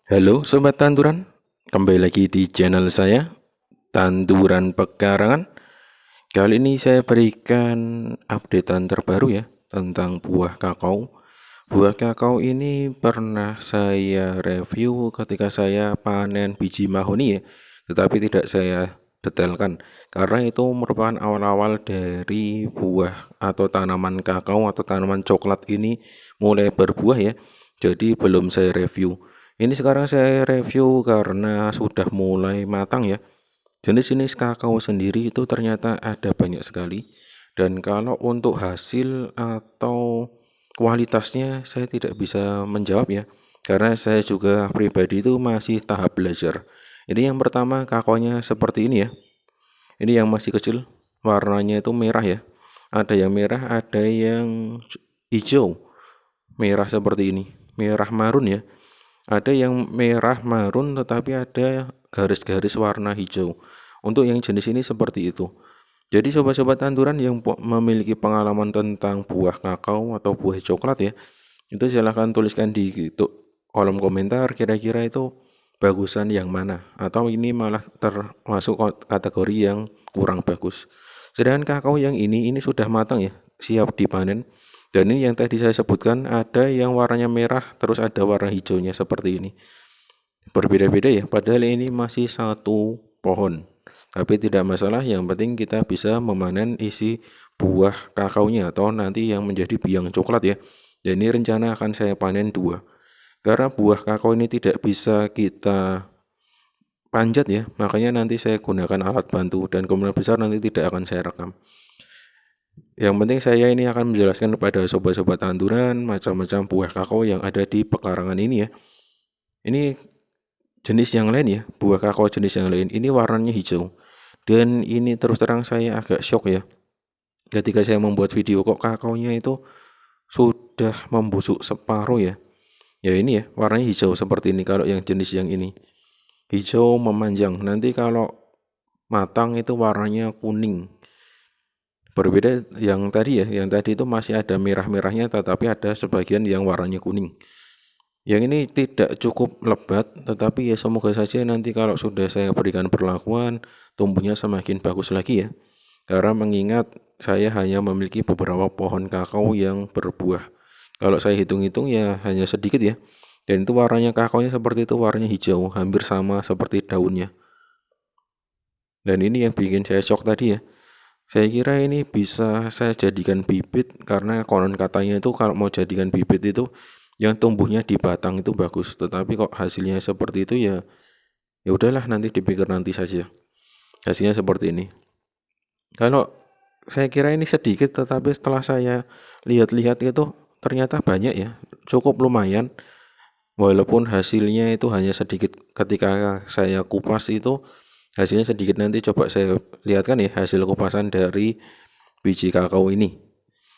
Halo Sobat Tanduran, kembali lagi di channel saya, Tanduran Pekarangan. Kali ini saya berikan updatean terbaru ya, tentang buah kakao. Buah kakao ini pernah saya review ketika saya panen biji mahoni ya, tetapi tidak saya detailkan, karena itu merupakan awal-awal dari buah atau tanaman kakao atau tanaman coklat ini mulai berbuah ya, jadi belum saya review. Ini sekarang saya review karena sudah mulai matang ya. Jenis-jenis kakao sendiri itu ternyata ada banyak sekali. Dan kalau untuk hasil atau kualitasnya saya tidak bisa menjawab ya. Karena saya juga pribadi itu masih tahap belajar. Ini yang pertama kakaonya seperti ini ya. Ini yang masih kecil, warnanya itu merah ya. Ada yang merah, ada yang hijau. Merah seperti ini, merah marun ya. Ada yang merah marun tetapi ada garis-garis warna hijau. Untuk yang jenis ini seperti itu. Jadi sobat-sobat tanduran yang memiliki pengalaman tentang buah kakao atau buah coklat ya, itu silahkan tuliskan di kolom komentar kira-kira itu bagusan yang mana, atau ini malah termasuk kategori yang kurang bagus. Sedangkan kakao yang ini sudah matang ya, siap dipanen. Dan ini yang tadi saya sebutkan, ada yang warnanya merah terus ada warna hijaunya seperti ini. Berbeda-beda ya, padahal ini masih satu pohon. Tapi tidak masalah, yang penting kita bisa memanen isi buah kakaonya atau nanti yang menjadi biang coklat ya. Dan ini rencana akan saya panen dua. Karena buah kakao ini tidak bisa kita panjat ya, makanya nanti saya gunakan alat bantu dan kemungkinan besar nanti tidak akan saya rekam. Yang penting saya ini akan menjelaskan kepada sobat-sobat tanduran macam-macam buah kakao yang ada di pekarangan ini ya. Ini jenis yang lain ya, buah kakao jenis yang lain. Ini warnanya hijau. Dan ini terus terang saya agak shock ya. Ketika saya membuat video kok kakaonya itu sudah membusuk separuh ya. Ya ini ya, warnanya hijau seperti ini kalau yang jenis yang ini. Hijau memanjang. Nanti kalau matang itu warnanya kuning. Berbeda yang tadi ya, yang tadi itu masih ada merah-merahnya tetapi ada sebagian yang warnanya kuning. Yang ini tidak cukup lebat, tetapi ya semoga saja nanti kalau sudah saya berikan perlakuan, tumbuhnya semakin bagus lagi ya. Karena mengingat saya hanya memiliki beberapa pohon kakao yang berbuah. Kalau saya hitung-hitung ya hanya sedikit ya. Dan itu warnanya kakaonya seperti itu, warnanya hijau, hampir sama seperti daunnya. Dan ini yang bikin saya shock tadi ya. Saya kira ini bisa saya jadikan bibit karena konon katanya itu kalau mau jadikan bibit itu yang tumbuhnya di batang itu bagus, tetapi kok hasilnya seperti itu ya, ya udahlah nanti dipikir nanti saja. Hasilnya seperti ini. Kalau saya kira ini sedikit, tetapi setelah saya lihat-lihat itu ternyata banyak ya, cukup lumayan. Walaupun hasilnya itu hanya sedikit, ketika saya kupas itu hasilnya sedikit. Nanti coba saya lihatkan ya hasil kupasan dari biji kakao ini.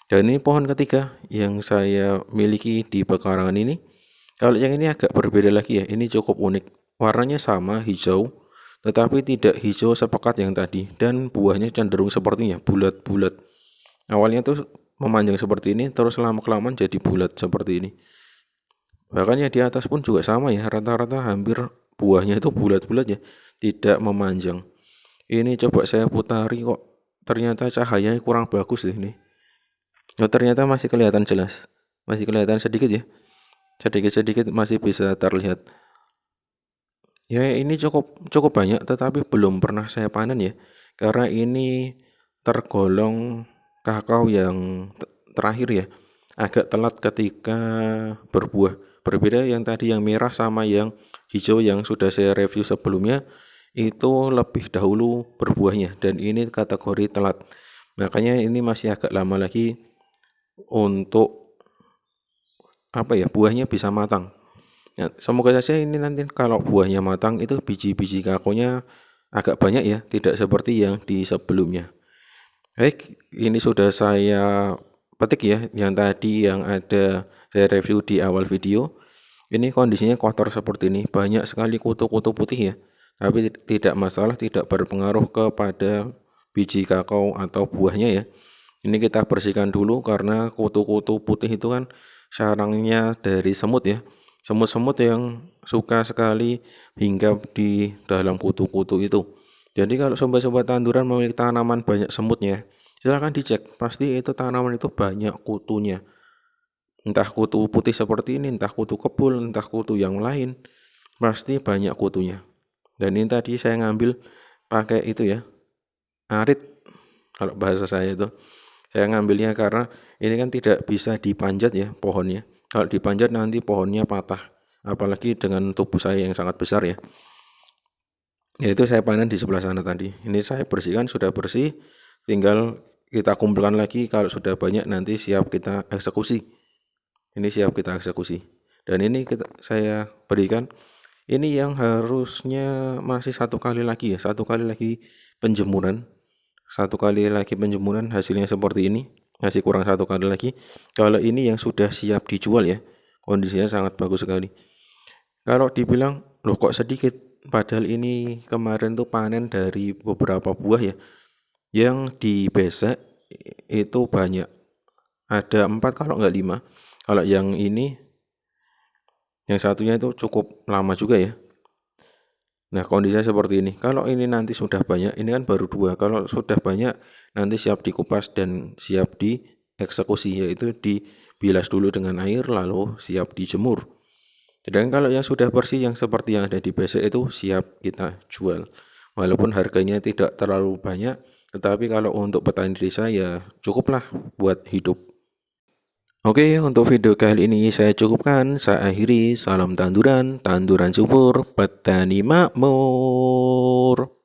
Dan ini pohon ketiga yang saya miliki di pekarangan ini. Kalau yang ini agak berbeda lagi ya, ini cukup unik. Warnanya sama, hijau, tetapi tidak hijau sepekat yang tadi. Dan buahnya cenderung sepertinya bulat-bulat. Awalnya tuh memanjang seperti ini, terus lama-kelamaan jadi bulat seperti ini. Bahkan ya di atas pun juga sama ya, rata-rata hampir buahnya itu bulat-bulat ya, tidak memanjang. Ini coba saya putari kok, ternyata cahayanya kurang bagus deh ini. Oh, ternyata masih kelihatan jelas. Masih kelihatan sedikit ya. Sedikit-sedikit masih bisa terlihat. Ya ini cukup cukup banyak tetapi belum pernah saya panen ya. Karena ini tergolong kakao yang terakhir ya. Agak telat ketika berbuah. Berbeda yang tadi yang merah sama yang hijau yang sudah saya review sebelumnya itu lebih dahulu berbuahnya dan ini kategori telat. Makanya ini masih agak lama lagi untuk buahnya bisa matang. Ya, semoga saja ini nanti kalau buahnya matang itu biji-biji kakonya agak banyak ya, tidak seperti yang di sebelumnya. Baik, ini sudah saya petik ya, yang tadi yang ada saya review di awal video. Ini kondisinya kotor seperti ini, banyak sekali kutu-kutu putih ya. Tapi tidak masalah, tidak berpengaruh kepada biji kakao atau buahnya ya. Ini kita bersihkan dulu karena kutu-kutu putih itu kan sarangnya dari semut ya. semut-semut yang suka sekali hinggap di dalam kutu-kutu itu. Jadi kalau sobat-sobat tanduran memiliki tanaman banyak semutnya, silakan dicek, pasti itu tanaman itu banyak kutunya. Entah kutu putih seperti ini, entah kutu kebul, entah kutu yang lain, pasti banyak kutunya. Dan ini tadi saya ngambil pakai itu ya, arit kalau bahasa saya itu. Saya ngambilnya karena ini kan tidak bisa dipanjat ya pohonnya. Kalau dipanjat nanti pohonnya patah. Apalagi dengan tubuh saya yang sangat besar ya. Itu saya panen di sebelah sana tadi. Ini saya bersihkan, sudah bersih. Tinggal kita kumpulkan lagi, kalau sudah banyak nanti siap kita eksekusi. Ini siap kita eksekusi. Dan ini saya berikan. Ini yang harusnya masih 1 kali lagi ya. 1 kali lagi penjemuran. 1 kali lagi penjemuran hasilnya seperti ini. Masih kurang 1 kali lagi. Kalau ini yang sudah siap dijual ya. Kondisinya sangat bagus sekali. Kalau dibilang, loh kok sedikit? Padahal ini kemarin tuh panen dari beberapa buah ya. Yang dibesek itu banyak. Ada 4 kalau nggak 5. Kalau yang ini, yang satunya itu cukup lama juga ya. Nah kondisinya seperti ini. Kalau ini nanti sudah banyak, ini kan baru 2. Kalau sudah banyak, nanti siap dikupas dan siap dieksekusi, yaitu dibilas dulu dengan air lalu siap dijemur. Sedangkan kalau yang sudah bersih yang seperti yang ada di besek itu siap kita jual. Walaupun harganya tidak terlalu banyak, tetapi kalau untuk petani desa ya cukuplah buat hidup. Oke, untuk video kali ini saya cukupkan. Saya akhiri. Salam tanduran, tanduran subur, petani makmur.